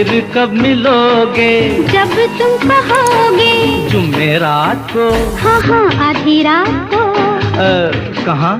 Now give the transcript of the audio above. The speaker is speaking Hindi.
फिर कब मिलोगे? जब तुम कहोगे। जुमेरात को? हाँ हाँ आधी रात को। कहाँ?